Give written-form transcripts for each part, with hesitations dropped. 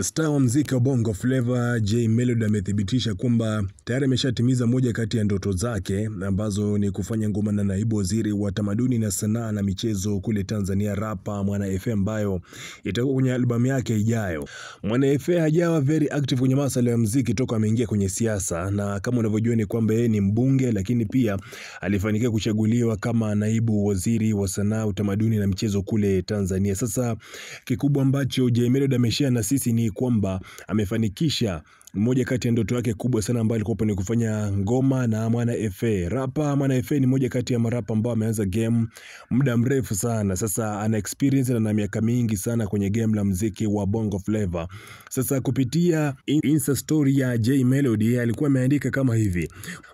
Star wa muziki wa Bongo Flava Jay Melody amethibitisha kwamba tayari ameshatimiza moja kati ya ndoto zake ambazo ni kufanya ngoma na naibu waziri wa tamaduni na sanaa na michezo kule Tanzania, rapa Mwana FA, ambayo itakuwa kwenye albamu yake ijayo. Mwana FA hajawa very active kwenye masuala ya muziki toka ameingia kwenye siasa, na kama unavyojua ni kwamba yeye ni mbunge, lakini pia alifanikiwa kuchaguliwa kama naibu waziri wa sanaa, utamaduni na michezo kule Tanzania. Sasa kikubwa ambacho Jay Melody ameshare na sisi ni kwamba amefanikisha moja kati ya ndoto yake kubwa sana ambayo ilikuwa ni kufanya ngoma na Mwana FA. Rapa Mwana FA ni moja kati ya marapa ambao ameanza game muda mrefu sana. Sasa ana experience na miaka mingi sana kwenye game la muziki wa Bongo Flava. Sasa kupitia Insta story ya Jay Melody alikuwa ameandika kama hivi: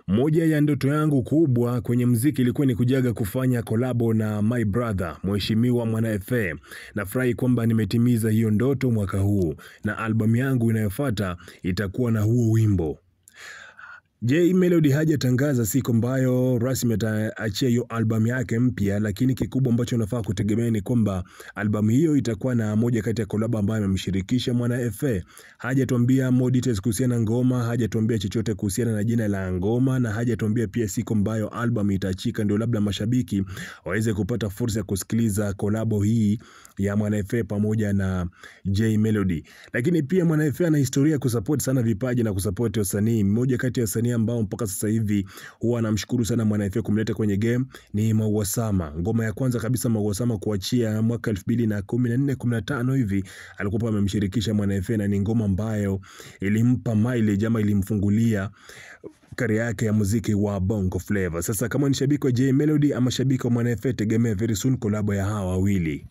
moja ya ndoto yangu kubwa kwenye muziki ilikuwa ni kujaga kufanya kolabo na my brother Mheshimiwa Mwana FA. Nafurahi kwamba nimetimiza hiyo ndoto mwaka huu, na albamu yangu inayofuata itakuwa na huo wimbo. Jay Melody hajatangaza siku ambayo rasmi ataachia hiyo albamu yake mpya, lakini kikubwa ambacho unafaa kutegemea ni kwamba albamu hiyo itakuwa na moja kati ya collab ambayo amemshirikisha Mwana FA. Hajatuambia more details kuhusiana na ngoma, hajatuambia chochote kuhusiana na jina la ngoma, na hajatuambia pia siku ambayo albamu itaachika, ndio labda mashabiki waweze kupata fursa ya kusikiliza collab hii ya Mwana FA pamoja na Jay Melody. Lakini pia Mwana FA ana historia kusupport sana vipaji na kusupport wasanii. Mmoja kati ya wasanii ambao mpaka sasa hivi huwa anamshukuru sana Mwana FA kumleta kwenye game ni Maua Sama. Ngoma ya kwanza kabisa Maua Sama kuachia mwaka 2014-15 hivi alikuwa amemshirikisha Mwana FA, na ni ngoma ambayo ilimpa mileage ama ilimfungulia career yake ya muziki wa Bongo Flava. Sasa kama ni shabiki wa Jay Melody ama shabiki wa Mwana FA, tegemea very soon collab ya hawa wawili.